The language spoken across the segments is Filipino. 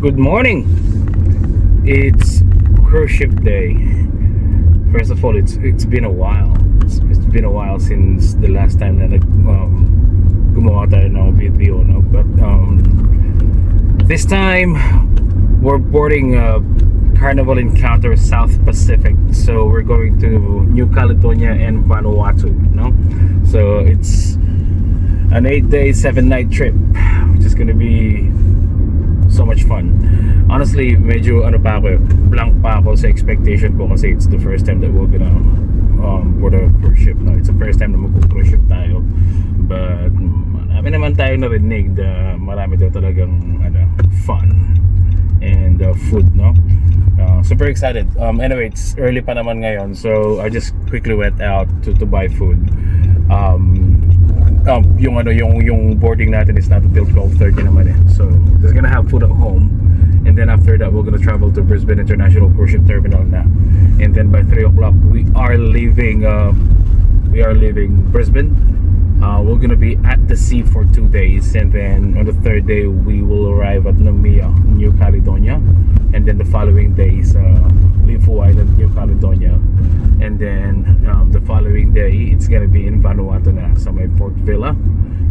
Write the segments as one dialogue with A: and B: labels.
A: Good morning. It's cruise ship day. First of all, it's been a while. It's been a while since the last time na gumawa tayo ng video, no? But this time we're boarding Carnival Encounter South Pacific. So we're going to New Caledonia and Vanuatu, no? So it's an 8-day, 7-night trip, which is gonna be so much fun. Honestly, medyo blank pa ako sa expectation ko kasi it's the first time that we're gonna board a cruise ship. No, it's the first time na mag-cruise ship tayo. But marami naman tayo narinig na marami daw talagang fun and food, no? Super excited. Anyway, it's early pa naman ngayon, so I just quickly went out to buy food. Yung boarding natin is not until 12:30 naman eh. So just gonna have food at home, and then after that we're gonna travel to Brisbane International Cruise Ship Terminal na, and then by 3 o'clock we are leaving Brisbane. We're gonna be at the sea for 2 days, and then on the third day we will arrive at Namia, New Caledonia, and then the following days Lifu Island, New Caledonia, and then the following day it's gonna be in Vanuatu na sa may Port Villa,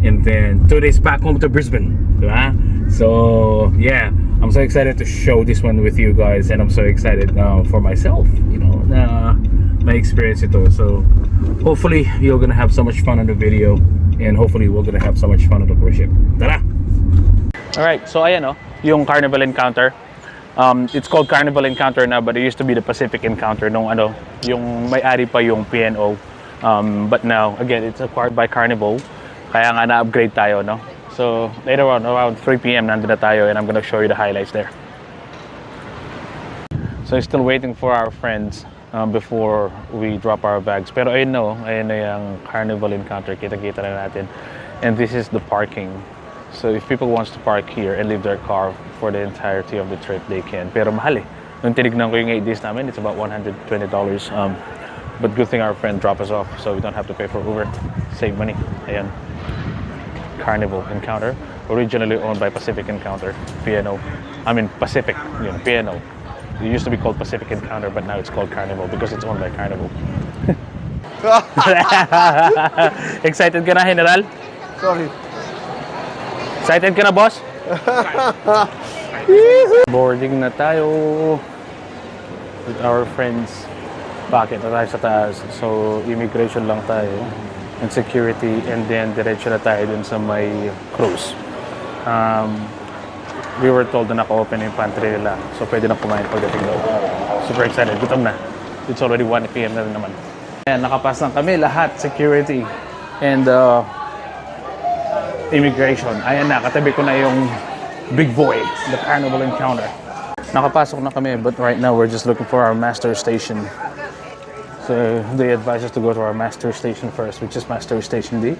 A: and then 2 days back home to Brisbane, diba? So yeah, I'm so excited to show this one with you guys, and I'm so excited for myself, na my experience ito. So hopefully you're gonna have so much fun on the video, and hopefully we're gonna have so much fun on the cruise ship. Tara! Alright, so ayan yung Carnival Encounter. It's called Carnival Encounter now, but it used to be the Pacific Encounter nung yung may-ari pa yung P&O. But now, again, it's acquired by Carnival. Kaya nga na-upgrade tayo, no? So, later on, around 3 p.m. nandun na tayo, and I'm gonna show you the highlights there. So, still waiting for our friends before we drop our bags. Pero ayun na yung Carnival Encounter. Kita-kita na natin. And this is the parking. So if people wants to park here and leave their car for the entirety of the trip, they can. Pero mahal eh. Nung tinignan ko yung 8 days namin, it's about $120. But good thing our friend dropped us off, so we don't have to pay for Uber. Save money. Ayan. Carnival Encounter. Originally owned by Pacific Encounter. P&O. I mean Pacific. Yun, P&O. It used to be called Pacific Encounter, but now it's called Carnival because it's owned by Carnival. Excited ka na, General?
B: Sorry.
A: Excited ka na, boss? Boarding na tayo with our friends. Bakit na tayo sa taas? So, immigration lang tayo and security, and then diretso na tayo dun sa may cruise. We were told na naka-open yung pantry nila, so pwede na kumain pagdating daw. Super excited. Gutom na. It's already 1 p.m. na rin naman. Ayan, nakapas lang kami lahat. Security and immigration. Ayan na, katabi ko na yung big boy, the Carnival Encounter. Nakapasok na kami, but right now we're just looking for our master station. So they advise us to go to our master station first, which is master station D.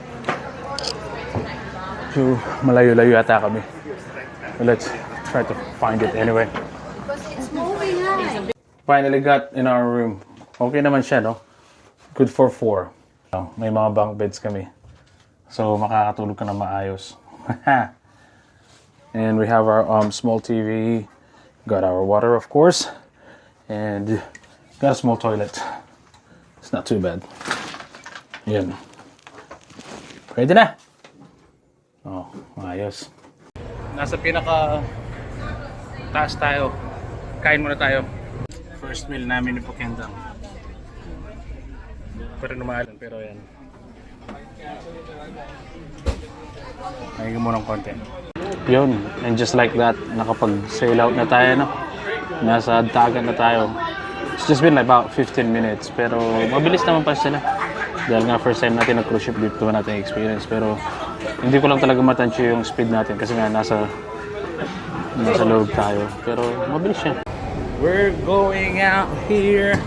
A: So malayo-layo yata kami. Let's try to find it anyway. Finally got in our room. Okay naman siya, no? Good for 4. May mga bunk beds kami. So, makakatulog ka na maayos. And we have our small TV. Got our water, of course. And got a small toilet. It's not too bad. Yan. Pwede na. Oh, maayos. Nasa pinaka taas tayo. Kain muna tayo. First meal namin ni Pokendang. Pero lumalan, pero yan. Ayun mo ng konti. Yun, and just like that, nakapag-sail out na tayo, no? Nasa dagat na tayo. It's just been like about 15 minutes, pero mabilis naman pa sila. Dahil nga first time natin na cruise ship, dito natin experience, pero hindi ko lang talaga matansya yung speed natin kasi nga nasa loob tayo, pero mabilis siya. We're going out here.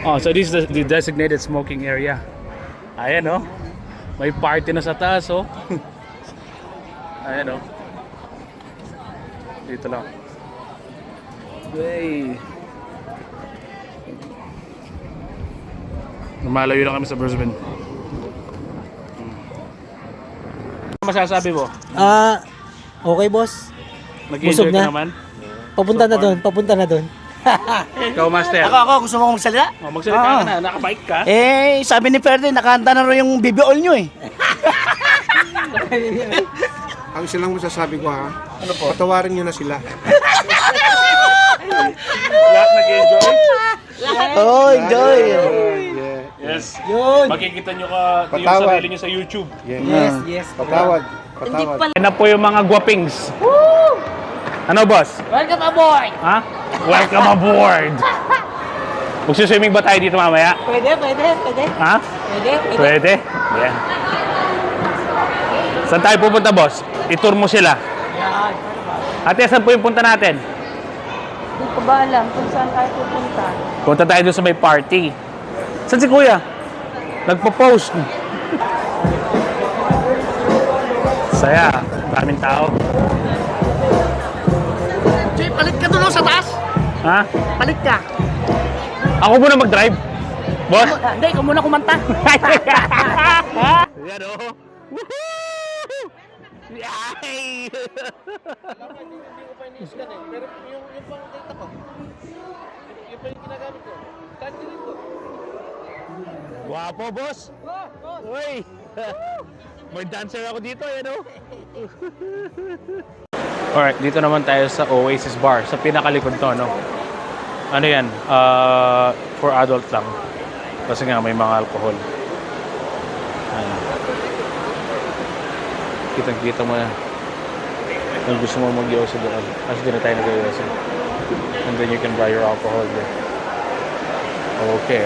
A: Oh, so this is the designated smoking area. Ayan, oh. May party na sa taas, oh. Ayan, oh. Dito lang. Hey. Lumalayo lang kami sa Brisbane. Ano masasabi mo?
B: Okay, boss.
A: Nag-enjoy
B: Busog
A: ka
B: na.
A: naman?
B: Papunta na doon.
A: Ikaw, Master.
B: Ako, gusto mo magsalita?
A: Oh, magsalita ka na, nakabike ka.
B: Sabi ni Ferde, nakahanda na rin yung BB oil nyo eh.
C: Ang isa lang masasabi ko ha,
A: Ano po?
C: patawarin nyo na sila.
A: Lahat nag-enjoy?
B: Oh, enjoy.
A: Yes.
B: Yun.
A: Makikita nyo yung
C: Patawad.
A: sarili nyo sa YouTube.
B: Yes.
C: Patawad.
A: Yan na po yung mga guwapings. Ano, boss?
B: Welcome aboard.
A: Ha? Welcome aboard! Magsuswimming ba tayo dito mamaya?
B: Pwede.
A: Ha? Pwede? Yan. Saan tayo pupunta, boss? I-tour mo sila.
B: Yan.
A: Ate, saan po yung punta natin?
D: Hindi ko ba alam kung saan tayo pupunta?
A: Punta tayo doon sa may party. Saan si Kuya? Nagpo-post. Saya. Maraming tao.
B: Jay, palit ka doon sa taas.
A: Ha?
B: Palit ka.
A: Ako muna mag-drive. Boss?
B: Hindi, ikaw muna kumanta.
A: Yan o. Woohoo! Yay! Guwapo, boss. Uy. May dancer ako dito, yan o. Alright, dito naman tayo sa Oasis Bar, sa pinakalikod to, no? Ano yan? For adult lang. Kasi nga may mga alcohol. Ayan. Kitang-kita mo na. Kung gusto mo mag-yoso doon. Kasi doon na tayo nag-yoso. And then you can buy your alcohol there. Okay.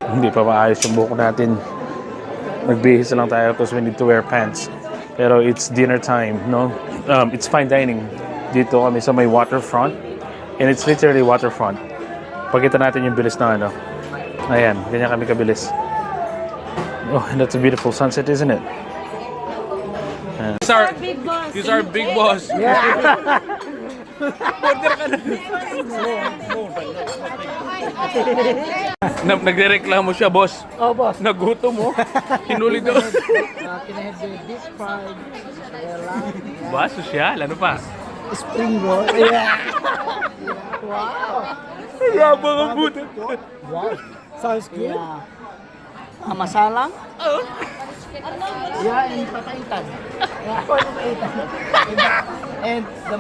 A: Hindi pa maayos yung buhok natin. Nagbihis lang tayo because we need to wear pants. Pero it's dinner time, no? It's fine dining. Dito kami sa may waterfront. And it's literally waterfront. Pakita natin yung bilis na ano. Ayan, ganyan kami kabilis. Oh, and that's a beautiful sunset, isn't it?
D: Big boss.
A: He's our big boss. Nagrereklamo siya, boss.
B: Oh, boss.
A: Nagutom mo. Hinuli daw.
B: Kinahead yung deep fried.
A: Ba, sosyal. Ano pa?
B: Spring roll. Yeah.
A: Yabang ang buta.
B: Wow. Sounds good. Yeah. Masalang? Yeah, and papaitan. Yeah, papaitan. And the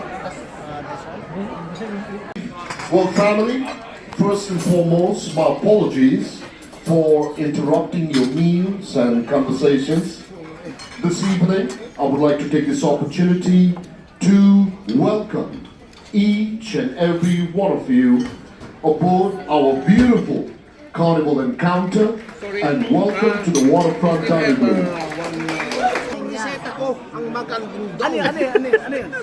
E: Well, family, first and foremost, my apologies for interrupting your meals and conversations. This evening, I would like to take this opportunity to welcome each and every one of you aboard our beautiful Carnival Encounter and welcome to the Waterfront Dining Room.
C: Iseta ko ang magandang.
B: Ano yan?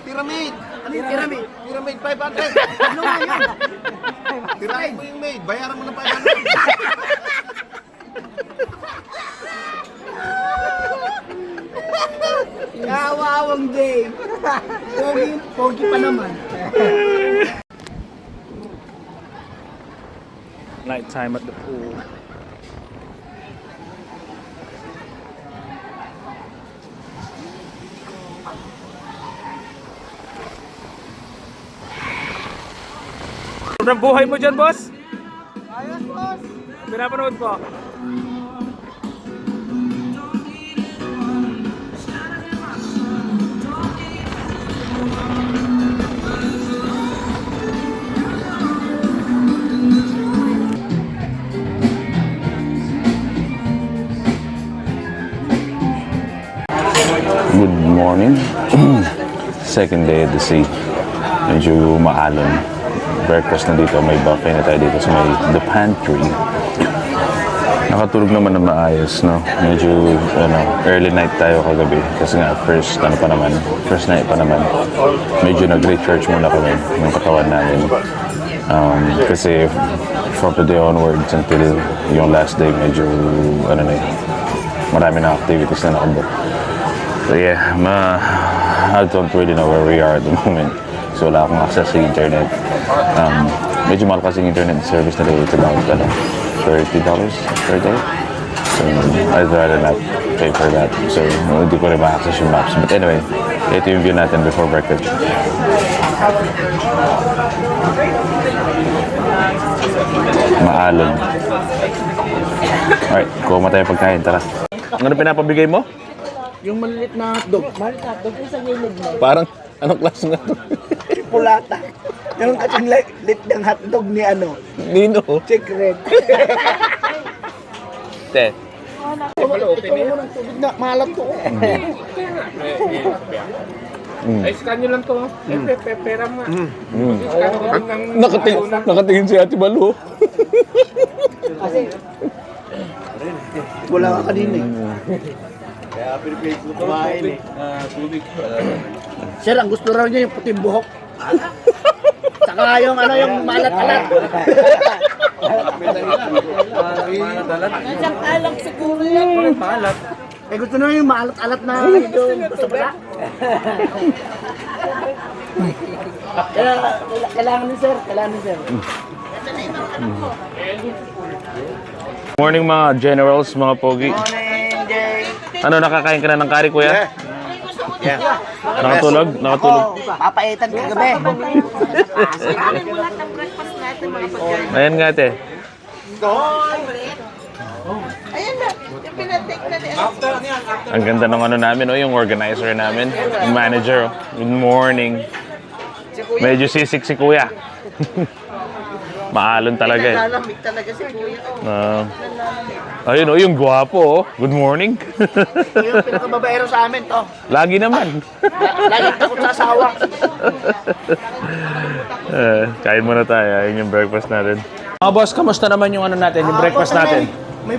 C: Pyramid.
B: Pyramid.
C: Pyramid 500.
B: Ano nga yun?
C: Tirahin mo yung maid. Bayaran mo ng 500.
B: Kawawang Dave. Pogi pa naman.
A: Night time at the pool. Ang buhay mo dyan, boss?
B: Ayos, boss.
A: Pinapanood ko.
F: Good morning. Second day at the sea. Medyo maalon. Breakfast na dito. May buffet na tayo dito sa may The Pantry. Nakatulog naman na maayos, no? Medyo, early night tayo kagabi. Kasi nga, first night pa naman. Medyo nag-recharge muna kami ng katawan namin. Kasi from today onwards until yung last day, medyo, marami na activities na nakabook. So yeah, I don't really know where we are at the moment. So wala akong access sa internet. Medyo mahal kasi yung internet service nila. It's about $30 per day. So I'd rather not pay for that. So hindi ko rin ma-access yung maps. But anyway, ito yung view natin before breakfast. Maalon. Alright, kuha mo tayo pagkain. Tara. Ano pinapabigay mo?
B: Yung maliit na hotdog. Maliit na hotdog yung sa gilid mo.
F: Parang, anong klase nga to?
B: Pulata. Yung kasing lit ng hotdog ni ano.
F: Nino.
B: Secret.
F: Te.
B: Ito mo ng tubig na malat ko.
A: Ay, scan nyo lang to. Pera mo.
F: Nakatingin si Ate Malu.
B: Kasi wala ka kanina eh. Kaya pinipili ko kumain eh. Sir, ang gusto raw niya yung puting buhok. Saka yung ano yung malat-alat.
D: Nadyang alang siguro yan.
B: Eh gusto na yung maalat-alat na yung gusto pala. Kaya kailangan ni sir,
F: Morning mga generals, mga pogi.
B: Morning, Jay.
F: Ano, nakakain ka na ng kari, kuya?
B: Yeah.
F: Nakatulog? Nakatulog.
B: Papaitan ka gabi.
D: Alam mo lahat ng breakfast natin, mga pagkain.
F: Ayan nga, ate.
D: Ayan na, yung pinatik na ni
F: Ang ganda ng ano namin, yung organizer namin, yung manager. Good morning. Medyo sisik si kuya. Maalon talaga eh.
B: Lalamig talaga si Kuya.
F: Ayun, yung gwapo. Good morning.
B: Yung pinakababaero sa amin to.
F: Lagi naman.
B: Lagi takot sa asawa.
F: Kain muna tayo. Ayun yung breakfast natin. Mga boss, kamusta naman yung ano natin, yung breakfast natin?
B: May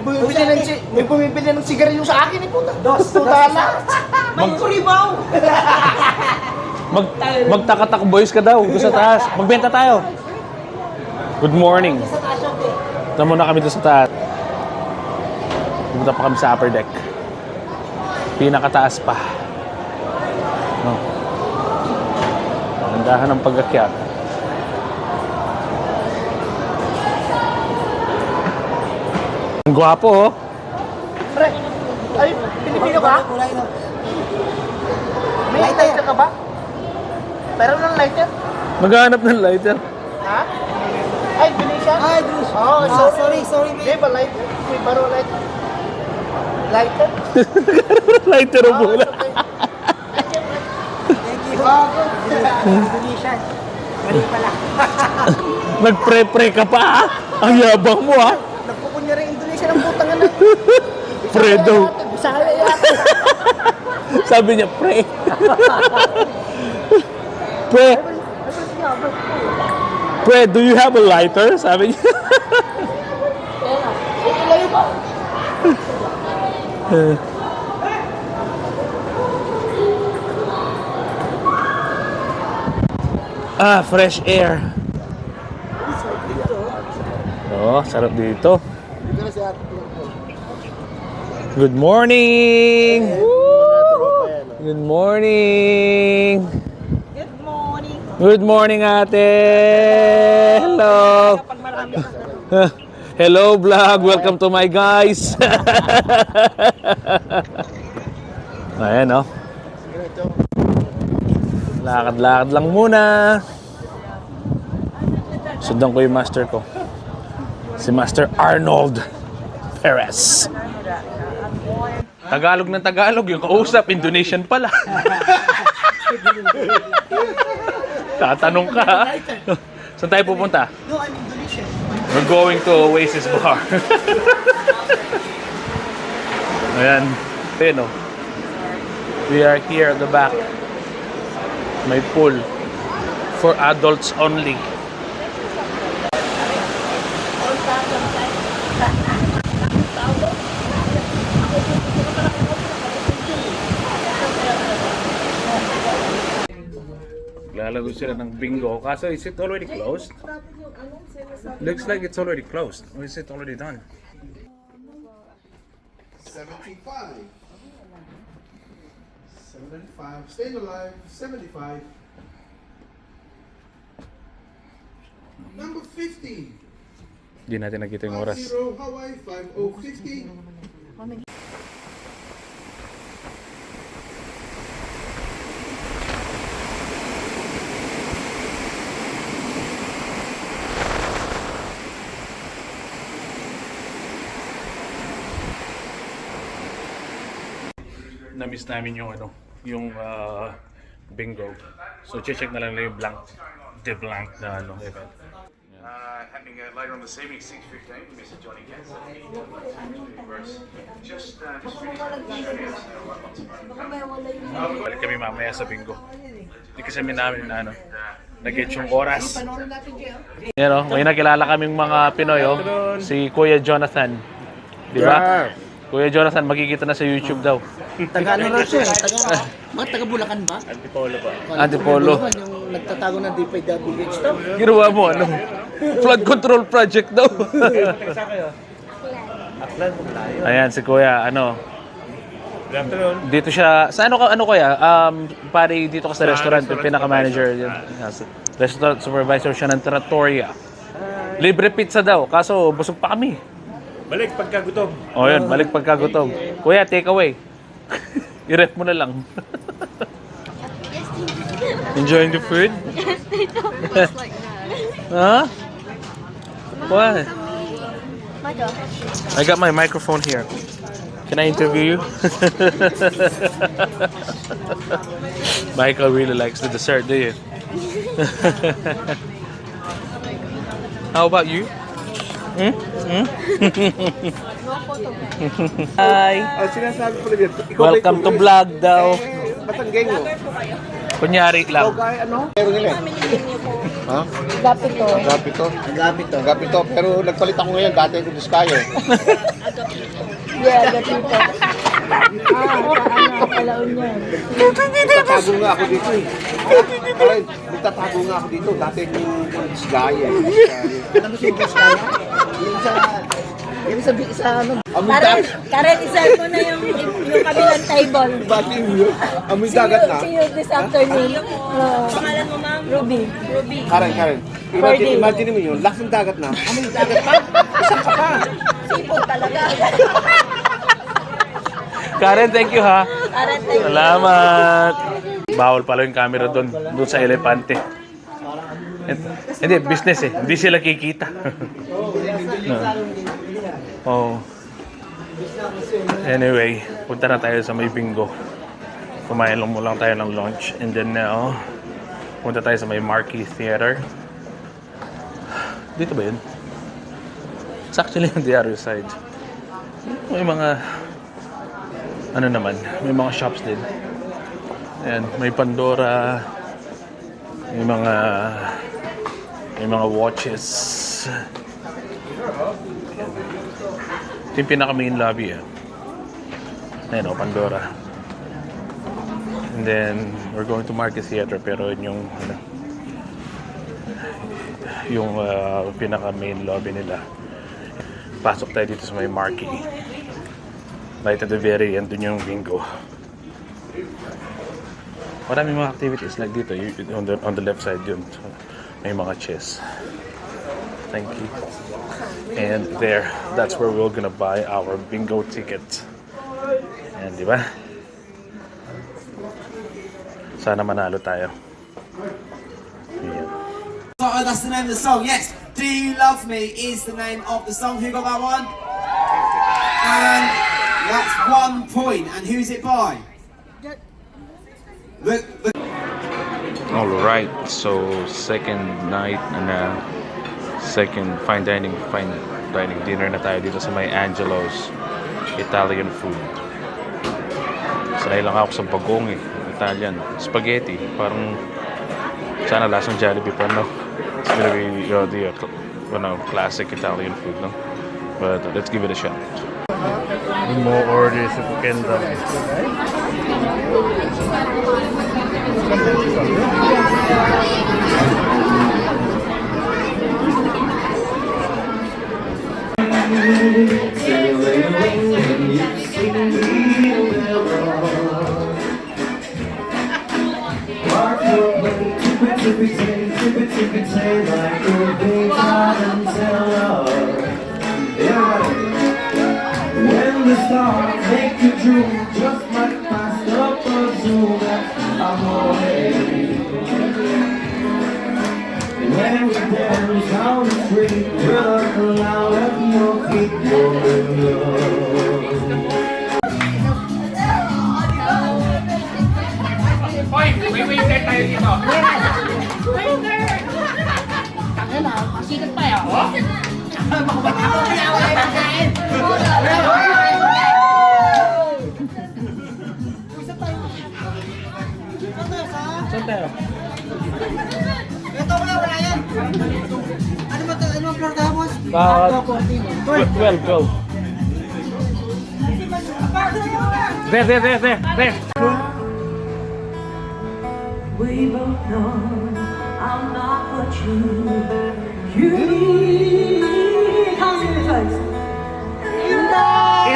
B: bumibili ng sigarilyo sa akin eh puta. $2. May kuribaw.
F: Magtakatak boys ka daw doon sa taas. Magbenta tayo. Good morning. Ito muna kami doon sa taas. Pumunta pa kami sa upper deck. Pinakataas pa. No. Handahan ng pag-akyat. Ang gwapo oh.
B: Pre, ay, Pilipino ka? May lighter ka ba? Meron ng lighter?
F: Maghanap ng lighter.
B: Ha? Ay, Venetian? Ay, Bruce. Oh, sorry. Hindi ba lighter? May baro lighter. Lighter?
F: Lighter o bola.
B: Thank you. Venetian. Mali pala.
F: Nagpre-pre ka pa ha? Ang yabang mo ha?
B: Nagpupunya rin Indonesia ng putang anak.
F: Fredo.
B: Bisaya yata.
F: Sabi niya, pre. Pre, do you have a lighter? Sabi niya.
B: Ilayo ba?
F: Fresh air. Oh, sarap dito. Good morning! Good morning!
D: Good morning.
F: Good morning, ate! Hello! Hello, vlog! Welcome to my guys! Ayan, oh. Lakad-lakad lang muna. Sundan ko yung master ko. Si Master Arnold Perez. Tagalog ng Tagalog, yung kausap, Indonesian pala. Tatanong ka, ha? Saan tayo pupunta?
B: No, I'm Indonesian.
F: We're going to Oasis Bar. Ayan. Ayan, oh. We are here at the back. May pool. For adults only. Lalago sila ng bingo. Kaso, is it already closed? Looks like it's already closed. Or is it already done?
C: 75. 75. Staying alive. 75.
F: Hindi natin nakita yung oras.
C: Hawaii 5050.
A: Na-miss namin yung yung bingo. So check na lang yung blank na event. Happening later on this evening, 6:15, Mr. Johnny Katz. Just balik kami mamaya sa bingo. Hindi kasi namin na nag-get yung oras. Yan o, may nakilala kaming mga Pinoy si Kuya Jonathan. Di ba? Kuya Jonathan, makikita na sa YouTube daw.
B: Taga ano raw siya? Taga Bulacan ba?
A: Antipolo pa.
B: Antipolo. Yung nagtatago ng DPWH to.
F: Ginawa mo flood control project daw. Ayan si Kuya, dito siya, sa ano kaya? Pare dito ka sa restaurant, yung pinaka-manager. Restaurant supervisor siya ng Trattoria. Libre pizza daw, kaso busog pa kami.
A: Balik pagkagutom.
F: O yun, balik pagkagutom. Kuya, take away. I-ref mo na lang. Enjoying the food?
D: Yes, they don't look like that.
F: Huh? What?
D: My God.
F: I got my microphone here. Can I interview you? Michael really likes the dessert, do you? How about you? Hmm? Hmm? Hi.
C: Sinasabi ko lang yan.
F: Welcome to vlog daw.
C: Batanggay mo.
F: Kunyari lang.
C: Kaya Meron nila eh. Ha?
D: Gapito.
C: Gapito. Pero nagpalit ako ngayon. Dati ko Diskayo.
D: Yeah, gapito. Kalaon yan.
C: Nagtatago nga ako dito eh. Alright, nagtatago nga ako dito. Dati yung Diskayo.
B: Ano gusto yung Diskaya? Yung sa ano?
D: Karen, isal mo na yung kabilang table.
C: Bakit yun? Amoy dagat na.
D: See you this afternoon. Pangalan mo, ma'am? Ruby.
C: Karen. Imagine mo yun. Lakas ng dagat na. Amoy dagat pa. Isang ka pa.
D: Sipon talaga.
F: Karen, thank you ha.
D: Karen, thank you.
F: Salamat. Bawal pala yung camera doon sa elepante. Hindi, business eh. Hindi sila kikita. Oh. Anyway, punta na tayo sa may bingo. Kumain lang muna tayo ng lunch. And then now, punta tayo sa may Marquee Theater. Dito ba yun? It's actually on the other side. May mga may mga shops din. Ayan, may Pandora. May mga watches. Ito yung pinaka-main lobby Ayan Pandora. And then, we're going to Marquee Theater pero yung pinaka-main lobby nila. Pasok tayo dito sa may Marquee. Right at the very end, dun yung bingo. Maraming mga activities like dito, on the left side yun. May mga chess. Thank you. And there, that's where we're gonna buy our bingo ticket. And di ba? Sana manalo tayo. Yeah.
G: Oh, that's the name of the song, yes. Do You Love Me is the name of the song. Who got that one? And that's 1 point. And who's it by?
F: Alright, so second night and second fine dining dinner na tayo dito sa may Angelo's Italian food. Sanay lang ako sa bagong Italian. Spaghetti, parang sana lasang Jollibee pa, no? It's gonna be the classic Italian food, no? But let's give it a shot.
A: More orders if we can.
H: say that could be God until love. When the stars make you drool, just like past up a zoo, I'm away. When we dance down the street, we're the loud of your feet, you're in love.
A: Hoy, may waiter tayo dito.
B: Sikat pa yun.
A: Saan tayo?
B: Ito wala yan. Ano ba ito? Ano ang floor tayo, boss?
A: 12. There.
D: We both know I'm not what you need. How's it guys?
A: Inday!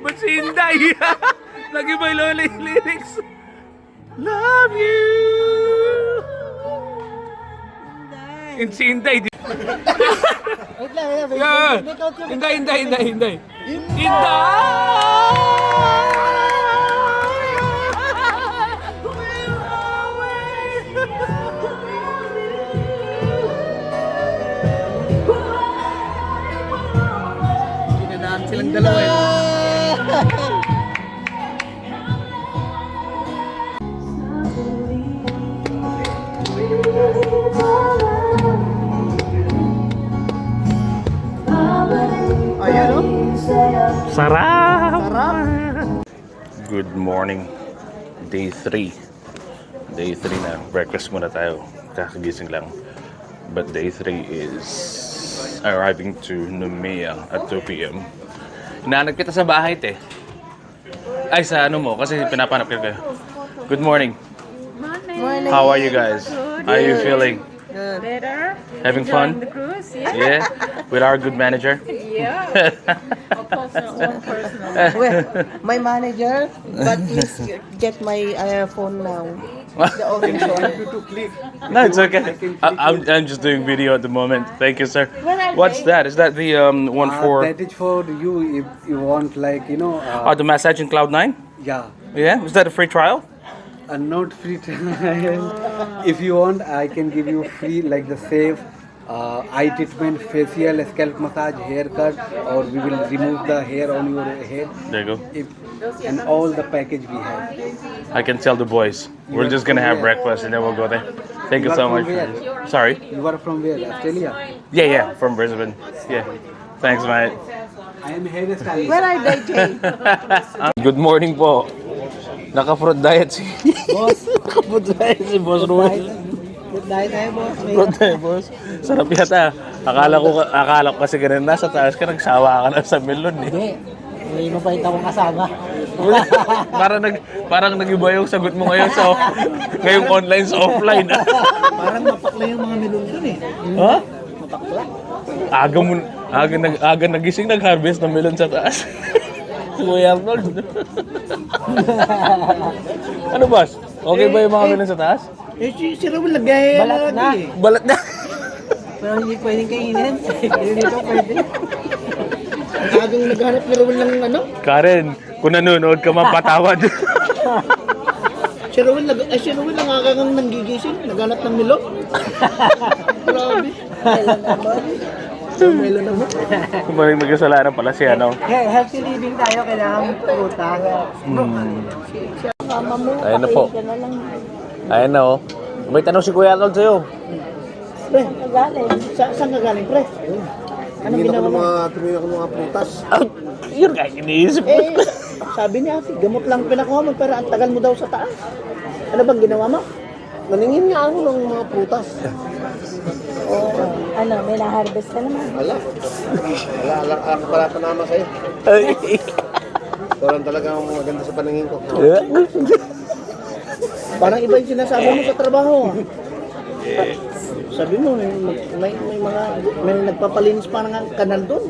A: Ba't si Inday? Lagi ba yung lyrics? Love you! And si Inday.
B: Wait lang.
A: Yeah. Inday!
B: Ginadaan silang dalawa eh. Ayan o.
A: Sarap!
B: Sarap.
F: Good morning. Day 3. Day 3 na. Breakfast muna tayo. Kakagising lang. But day 3 is arriving to Numea at 2 p.m. Hinahanap kita sa bahay, te. Ay, sa ano mo? Kasi pinapanap ka kayo. Good morning.
D: Morning.
F: How are you guys? How are you feeling?
D: Better?
F: Having fun?
D: The cruise, yeah?
F: Yeah? With our good manager?
D: Yeah. One personal.
I: Well, my manager, but please get my phone now. The orange one.
F: No, it's okay. I'm just doing video at the moment. Thank you, sir. What's that? Is that the one for
J: That is for you if you want, like, you know.
F: the massage in Cloud9?
J: Yeah.
F: Yeah? Is that a free trial?
J: Not free trial. If you want, I can give you free, like the safe eye treatment, facial, scalp massage, haircut, or we will remove the hair on your head.
F: There you go.
J: And all the package we have.
F: I can tell the boys. We're just gonna have breakfast and then we'll go there. Thank you
J: You
F: so
J: are
F: much.
J: from where?
F: Sorry?
J: You are from where? Australia?
F: Yeah, from Brisbane. Yeah. Thanks, mate.
J: I am hairstylist.
I: Where are they, Jay?
F: Good morning po. Naka-fruit diet si...
I: Boss.
F: Naka-fruit diet si Boss Ruel.
I: Good night, boss.
F: Fruit diet, boss. Sarap yata. Akala ko kasi ganun nasa taas ka, nagsawa ka na sa melon eh.
I: Hindi. May mapait akong kasama.
F: parang nag-iba yung sagot mo ngayon sa ngayong online sa offline.
B: Parang mapakla yung mga melon yun eh.
F: Ha?
B: Mapakla.
F: Aga nagising nag-harvest ng melon sa taas. Si Kuya Arnold. Ano, boss? Okay ba yung mga melon sa taas?
B: Eh, si Raul lagay.
I: Balat na.
F: Balat na.
I: Pero hindi pwedeng kainin. Hindi dito pwede.
B: Agang naghanap ni Raul ng ano?
F: Karen, kung nanonood ka man, patawad.
B: Si Raul nangagang nanggigising. Naghanap ng melon. Grabe. Melon naman.
F: Kung maring magkasalanan pala si ano.
I: Healthy living tayo, kailangan prutas. Mama mo,
F: Ayun na po.
I: ka na lang.
F: Ayun na, oh. May tanong si Kuya Arnold sa'yo.
B: Pre,
I: Galing.
B: saan ka galing, pre? Anong ginawa mo?
C: Tumingin ako ng mga prutas.
F: Yun nga, iniisip ko.
B: Eh, sabi niya, gamot lang pinakuha mo, pero ang tagal mo daw sa taas. Ano bang ginawa mo?
C: Naningin nga ako ng mga prutas.
D: Ano, may na-harvest ka naman.
C: Wala. Ako pala panama sa'yo. Parang talaga maganda sa paningin ko.
B: Parang iba yung sinasabi mo sa trabaho. Sabi mo, may nagpapalinis parang ang kanal doon.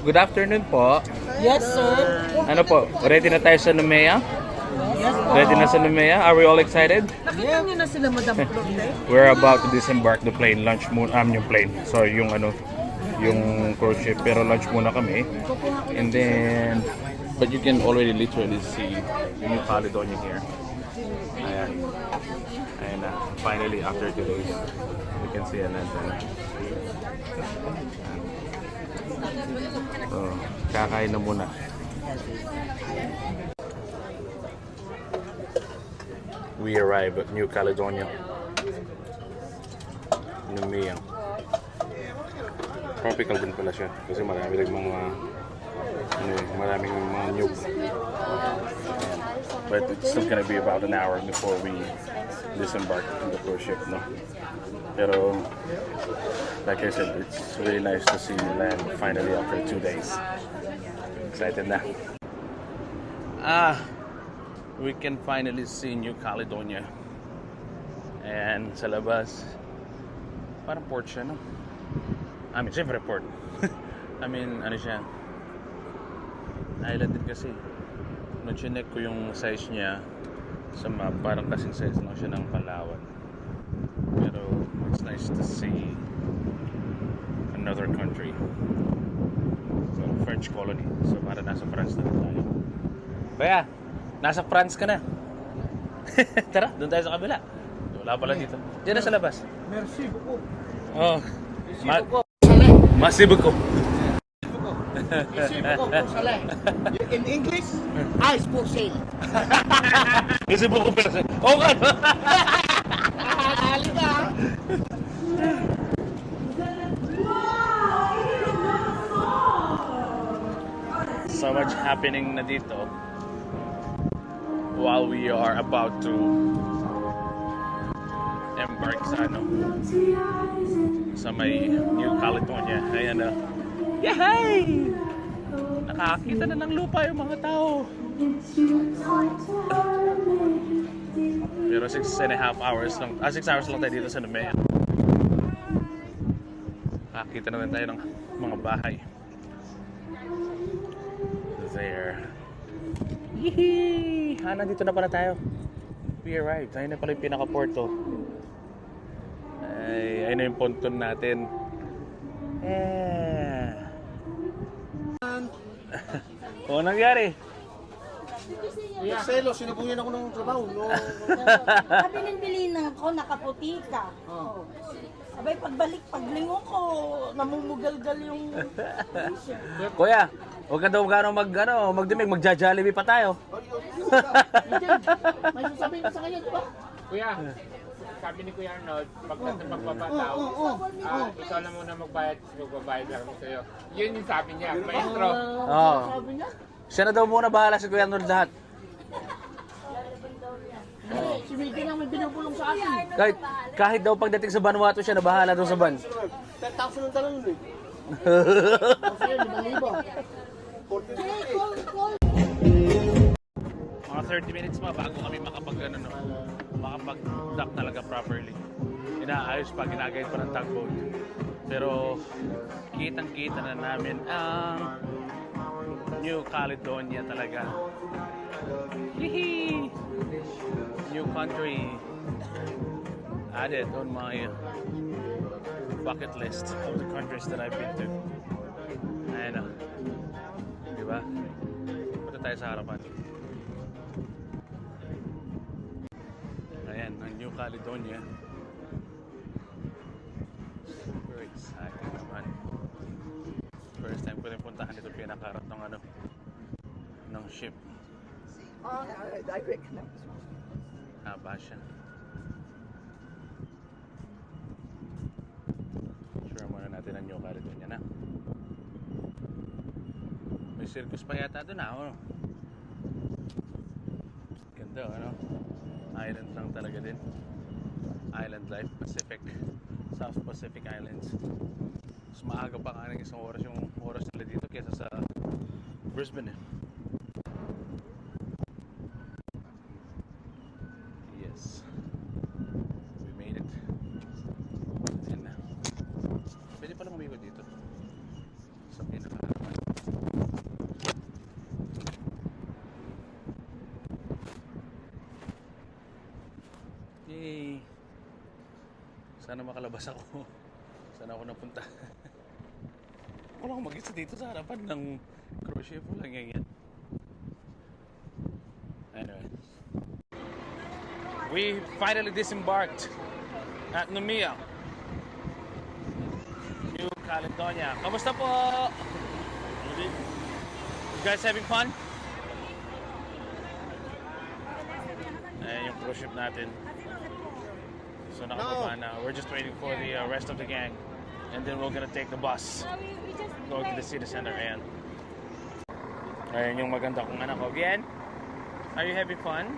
A: Good afternoon po.
I: Yes, sir.
A: Ano po? Ready na tayo sa Numea? Ready na sa Numea? Are we all excited?
I: Nakita niyo na sila, Madam Clotilde?
A: We're about to disembark the plane. Lunch muna, yung plane. Sorry, yung ano, yung cruise ship. Pero lunch muna kami. And then, but you can already literally see New Caledonia here. Ayan. Ayan na. Finally, after 2 days, we can see a land. So, kakain na muna. We arrived at New Caledonia. Numea. Tropical din pala siya kasi marami rin mga maraming mga nyug. But it's still gonna be about an hour before we disembark on the cruise ship, no? Pero like I said, it's really nice to see land finally after 2 days. Excited na. We can finally see New Caledonia. And sa labas, parang port siya, no? I mean, syempre port. I mean, ano siya? Island din kasi. Nung chinek ko yung size niya sa map, parang kasing size lang siya ng Palawan. Pero it's nice to see another country. So, French colony. So, parang nasa France na tayo. Kaya, nasa France ka na. Tara, doon tayo sa kabila. Wala pala dito. Diyan na sa labas.
B: Merci beaucoup.
A: Oh. Merci beaucoup.
B: Merci beaucoup pour salé. In English, ice for sale.
A: Merci beaucoup per se. Oh, God.
B: Halika.
A: So much happening na dito while we are about to embark sa ano, sa may New Caledonia. Ayan na. Yay! Nakakita na ng lupa yung mga tao. Pero 6.5 hours lang, 6 hours lang tayo dito sa Numea. Nakakita na rin tayo ng mga bahay. There. Yee! Nandito na pala tayo. We arrived. Ayun na pala yung pinaka-porto. Ayun na yung ponton natin. Ano nangyari?
B: Marcelo, sinubuyan ako ng trabaho. No.
D: Sabi ng bilhin ako, nakaputi ka. Oh. Abay, pagbalik, paglingon ko, namumugalgal yung...
A: Kuya, huwag ka daw magdimig, magja-Jollibee pa tayo.
B: May sasabihin ka sa kanya, di ba?
K: Kuya, sabi ni Kuya Arnold, pagbabataw, ikaw na muna magbabayad lang ako sa'yo. Yun yung sabi niya, maestro.
A: Oo. Siya na daw muna bahala si Kuya Arnold lahat.
B: Si Miggy lang may binubulong sa akin.
A: Kahit daw pagdating sa Vanuatu siya na bahala daw sa ban.
B: 10,000 ang talon nun eh. Kasi 5,000.
A: Mga 30 minutes bago kami makapag-dock talaga properly. Inaayos pa, ginagayad pa ng tugboat. Pero kitang-kita na namin ang New Caledonia talaga. Hihi! New country added on my bucket list of the countries that I've been to. Ayan o. Diba? Punta tayo sa harapan. Ayan, ang New Caledonia. Super exciting naman. First time ko rin puntahan ito pinakarat ng ship. Haba siya. Sure muna natin ang New Caledonia na. May circus pa yata doon ano? Ganda ano? Island lang talaga din. Island life, Pacific. South Pacific Islands. Mas maaga pa ka ng isang oras yung oras nila dito kaysa sa Brisbane. Yes. We made it. Ayan na. Pwede pala umikot dito. Sa pinakaharapan.
F: Sana makalabas ako. Sana ako napunta. Wala akong mag-isa dito sa harapan ng cruise ship. Walang yan. Anyway. We finally disembarked at Nomia, New Caledonia. Kamusta po? You guys having fun? Ayan yung cruise ship natin. So nakababa na. We're just waiting for the rest of the gang. And then we're gonna take the bus. Going to the city center. Ayan. Ayan yung maganda kong anak ko. Bien, are you having fun?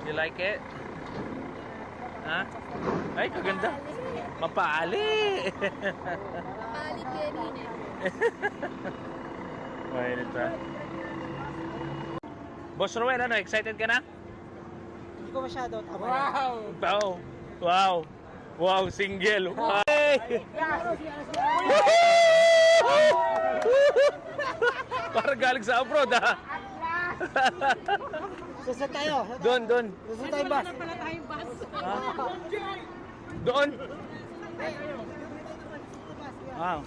F: You like it? Ha? Ay, kaganda. Mapali!
L: Mapali kayo rin eh.
F: Mainit pa. Boss Roel, ano? Excited ka na?
I: Hindi ko masyado.
F: Wow! Wow! Wow! Single! Wow! Parang galing sa abroad, ha?
I: Susunod tayo.
F: Doon.
I: Susunod tayo bus.
F: Doon. Wow.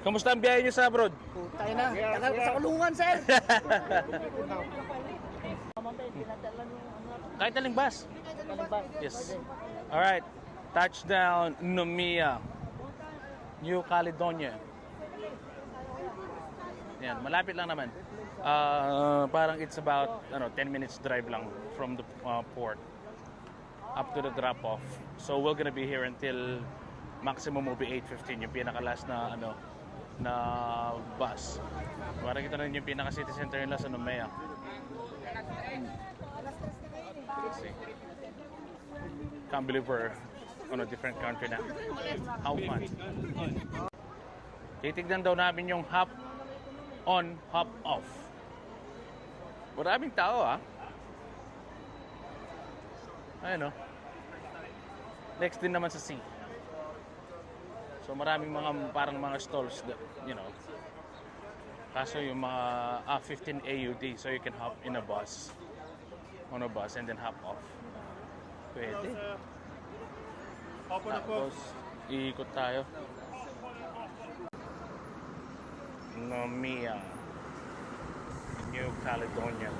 F: Kamusta ang biyahe niyo sa abroad?
I: Tayo na. Tagal ko sa kulungan, sir.
F: Kahit aling bus. Yes. Alright. Touchdown, Nomia, New Caledonia. Yan, malapit lang naman. Parang it's about 10 minutes drive lang from the port up to the drop-off. So we're gonna be here until maximum will be 8:15, yung pinaka-last na na bus. Para kita rin yung pinaka-city center nila sa Nomia. Let's see. Can't believe we're on a different country na. How fun. Titignan daw namin yung hop on, hop off. Maraming tao, ah. Ayun, no? Next din naman sa sea. So maraming parang mga stalls that, kaso yung mga 15 AUD, so you can hop in a bus, on a bus and then hop off. Pwede. Tapos iikot tayo. Nomia, New Caledonia.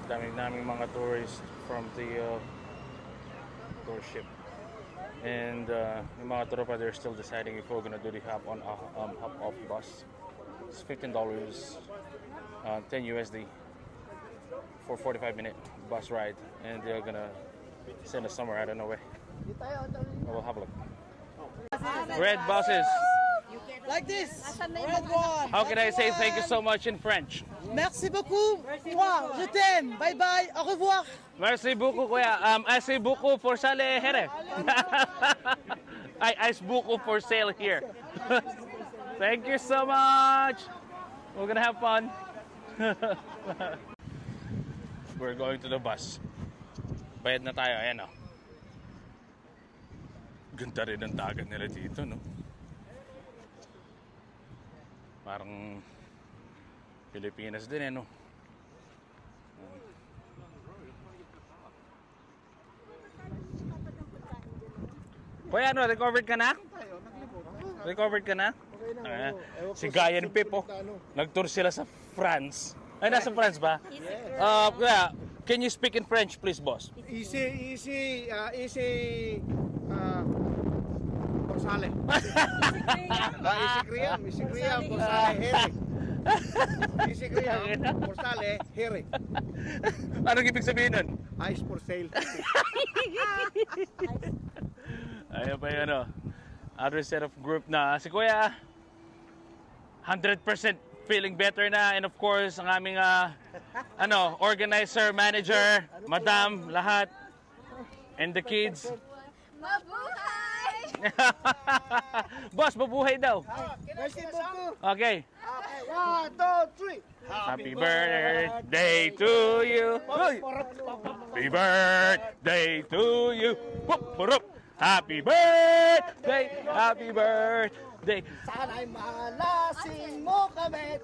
F: Daming mga tourists from the tour ship. And yung mga tropa, they're still deciding if we're gonna do the hop on hop off bus. It's $15, 10 USD for 45-minute bus ride, and they're gonna send us somewhere, I don't know where. We'll have a look. Red buses.
I: Like this. Red one.
F: How can I say thank you so much in French?
I: Merci beaucoup. Moi, je t'aime. Bye bye. Au revoir.
F: Merci beaucoup, kuya. Merci beaucoup for sale here. I beaucoup for sale here. Thank you so much. We're gonna have fun. We're going to the bus. Bayad na tayo. Ayan, oh. Ganda rin ang dagat nila dito, no? Parang Pilipinas din, eh, no? Kuya, ano? Recovered ka na? Recovered ka na? Si Guy and Pip, oh. Nag-tour sila sa France. Ay, nasa France ba? Kuya, can you speak in French, please, boss?
B: Easy, Porsale. Easy Kriya, Porsale, Here. Easy Kriya, Porsale, Here.
F: Anong ibig sabihin nun?
B: Ice for sale.
F: Ayun pa yun, oh. Other set of group na. Si Kuya, 100% feeling better na. And of course, ang aming organizer, manager, madam, lahat. And the kids.
L: Mabuhay!
F: Boss, mabuhay daw.
B: Merci beaucoup.
F: Okay.
B: 1, 2, 3.
F: Happy birthday to you. Happy birthday to you. Happy birthday! Happy birthday!
B: Sana'y malasing mo kami.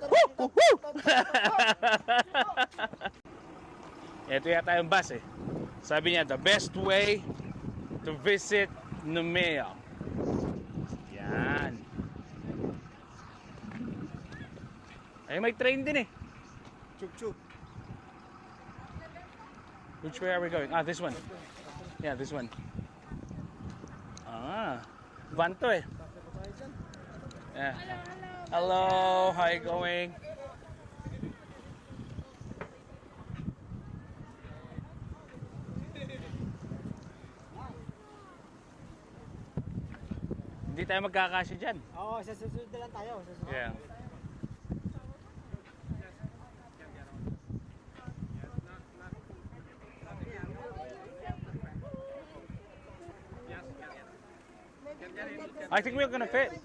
F: Ito yata yung bus eh. Sabi niya, the best way to visit Numea. Yan. Ay, may train din eh.
B: Chuk-chuk.
F: Which way are we going? Ah, this one. Yeah, this one. Ah, van to eh. Yeah. Hello, how you going? Hindi tayo magkakasya dyan.
B: Oo, sa susunod na lang tayo.
F: Yeah. I think we're gonna fit.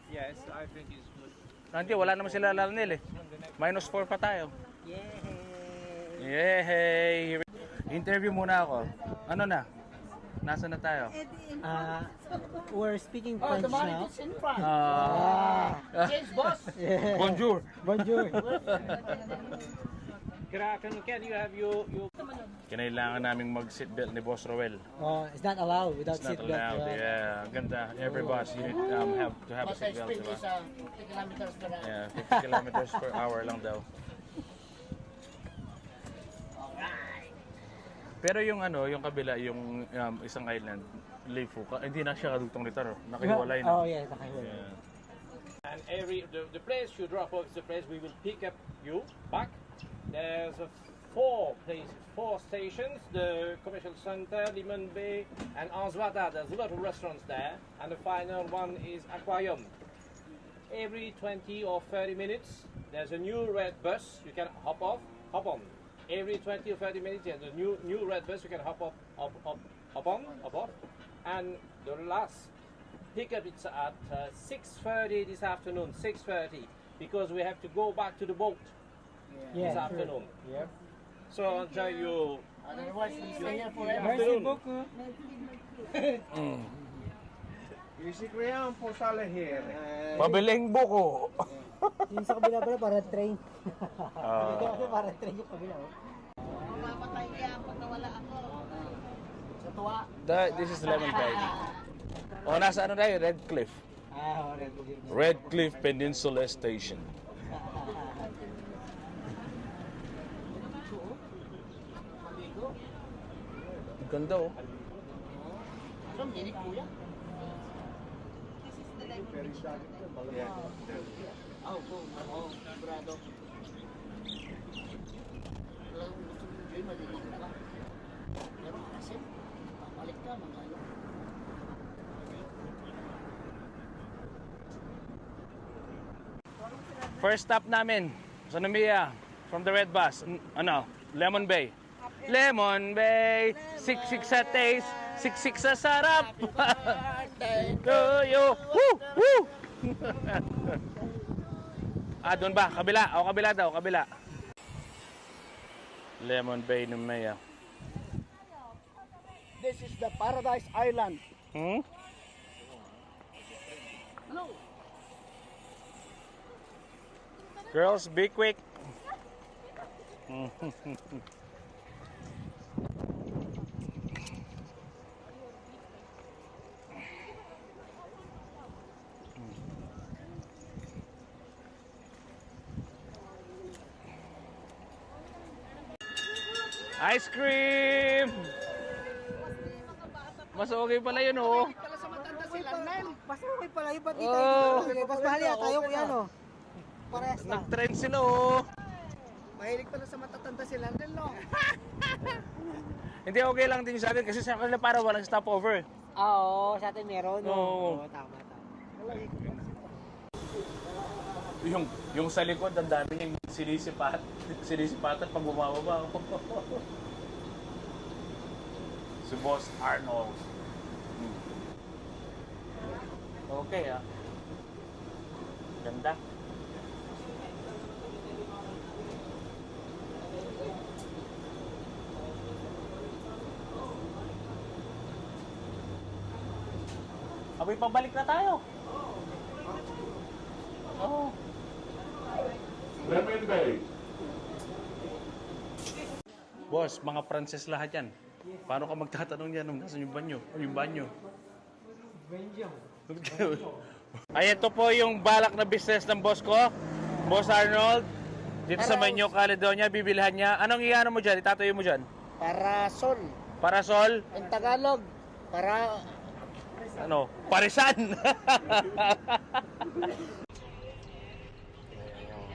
K: Yes, I think it's good.
F: Nanti, wala naman sila lalnil eh. -4 pa tayo. Yay! Interview muna ako. Ano na? Nasaan na tayo?
B: We're speaking French now.
A: James boss.
F: Bonjour.
B: Bonjour.
K: Can you have your
F: Kinailangan naming mag-seatbelt ni Boss Roel.
B: Oh, it's not allowed without
F: It's not
B: seatbelt.
F: allowed. Yeah, ganda. Every bus you need have to have a seatbelt, diba?
B: 50 kilometers per hour.
F: Yeah, 50 kilometers per hour lang daw. Pero yung ano, yung kabila, yung isang island, Leifu, hindi na siya kadugtong nito, no? Nakahiwalay na.
B: Oh, yeah, nakahiwalay.
F: Yeah.
K: and the place you drop off is the place we will pick up you back. There's 4 places, 4 stations, the commercial center, Limon Bay and Answata. There's a lot of restaurants there, and the final one is Aquarium. Every 20 or 30 minutes there's a new red bus you can hop on. Every 20 or 30 minutes there's a new red bus you can hop off. And the last pickup it's at 6:30 this afternoon, 6:30, because we have to go back to the boat this afternoon.
B: Yep.
K: So until you
B: Otherwise, we stay here forever.
K: Merci
B: beaucoup.
C: Basically, yan po sa lahir.
F: Pabiling buko.
B: Yung sa kabila pala, para train. Dito kasi para train yung kabila.
D: Mamatay yan pag nawala ako.
B: Sa tuwa.
F: This is Lemon Bay. O, nasa ano tayo? Red Cliff. Red Cliff Peninsula Station. Ganda oh.
B: Ang ginig kuya. Sigurado. Alam mo, gusto mo yun, malilig ka. Pero kasi, papalit ka, magalo.
F: First stop namin sa Numea from the red bus. Ano? Lemon Bay. Lemon Bay, siksik sa taste, siksik sa sarap. Yo, woo, woo. Doon ba? Kabila. O, kabila daw, kabila. Lemon Bay, Numea.
B: This is the Paradise Island.
F: Girls, be quick. Ice cream! Mas okay pala yun, oh.
B: Pala sa matanda sila, Nel. Mas okay pala yung ba't
F: Oh.
B: Mas mahal yata yung kuya, no? Parehas na.
F: Nag-trend sila, oh.
B: Mahilig pala sa matatanda sila, Nel, no?
F: Hindi, okay lang din sa atin kasi sa kanila para walang stopover.
B: Oo, sa atin meron, no?
F: Oo.
B: Oo, tama.
F: Yung sa likod, ang dami niyang sinisipatan pag bumababa. Si Boss Arnold. Okay, ah. Ganda.
A: Abay, pabalik na tayo. Oo. Boss, mga Pranses lahat yan. Paano ka magtatanong yan nung nasa yung banyo? Yung banyo. Ay, ito po yung balak na business ng boss ko. Boss Arnold. Dito sa Manyo, Caledonia, bibilhan niya. Anong iano mo dyan? Itatayo mo dyan?
B: Parasol.
A: Parasol?
B: In Tagalog, para...
A: Ano? Parisan!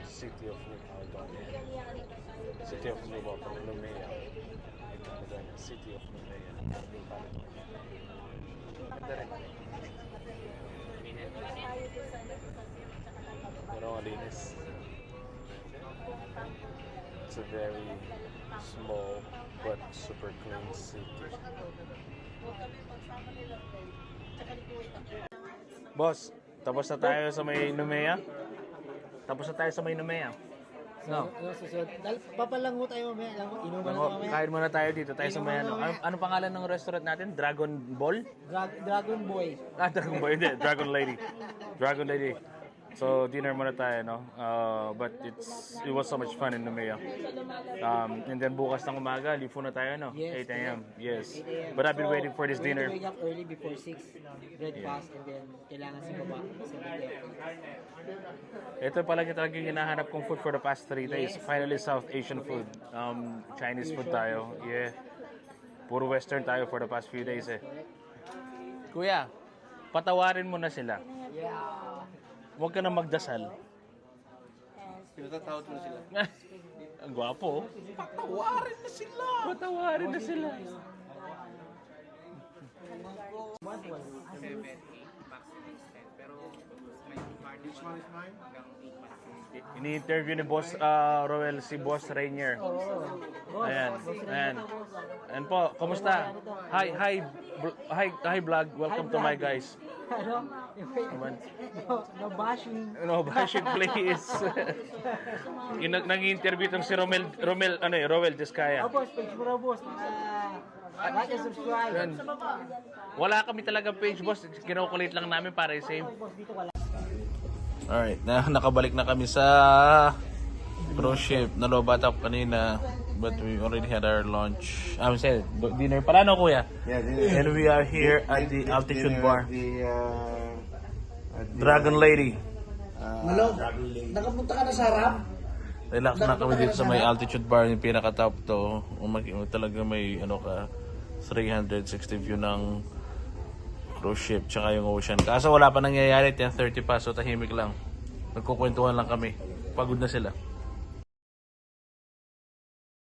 A: City of New Caledonia. City of New Numea. City of Numea. New Caledonia. Ganda rin. Pero malinis. It's a very small but super clean city. Boss, tapos na tayo sa may Numea? Tapos na tayo sa may Numea. No.
B: Papalango tayo mamaya. Inuman na mamaya.
A: Kain muna tayo dito. Tayo sa may ano. Ano pangalan ng restaurant natin? Dragon Ball?
B: Dragon Boy.
A: Dragon Boy. Hindi. Dragon Lady. Dragon Lady. So, dinner muna tayo, no? But it was so much fun in Numea. And then bukas ng umaga, leave na tayo, no?
B: Yes,
A: 8 a.m. Yes. But I've been waiting for this dinner.
B: We wake up early before 6. Breakfast and then kailangan si baba.
A: Ito pala talagang hinahanap kong food for the past 3 days. Finally, South Asian food. Chinese food tayo. Yeah. Puro Western tayo for the past few days, eh. Kuya, patawarin mo na sila.
B: Yeah.
A: Huwag ka na magdasal.
C: Pinatatawad mo na sila.
A: Ang gwapo. Patawarin na sila. Patawarin na sila. Ini-interview ni Boss Roel si Boss Rainier. Ayan, ayan. Ayan po, kumusta? Hi vlog. Welcome to my guys.
B: No bashing.
A: No bashing, please. Nang-interview itong si Romel Descaya.
B: Boss, page mo raw, boss. Like and subscribe.
A: Ayan. Wala kami talagang page, boss. Kinukulit lang namin para i-save. Alright, nakabalik na kami sa cruise ship. Nalobat up kanina, but we already had our lunch. I'm saying, dinner pala, no, kuya?
C: Yeah, dinner.
A: And we are here at the altitude bar. Dragon Lady.
B: Nakapunta ka na sa harap?
A: Relax na kami dito sa may altitude bar, yung pinaka-top to. Talaga may 360 view ng cruise ship tsaka yung ocean. Kaso wala pa nangyayari, 10:30 pa, so tahimik lang. Nagkukwentuhan lang kami. Pagod na sila.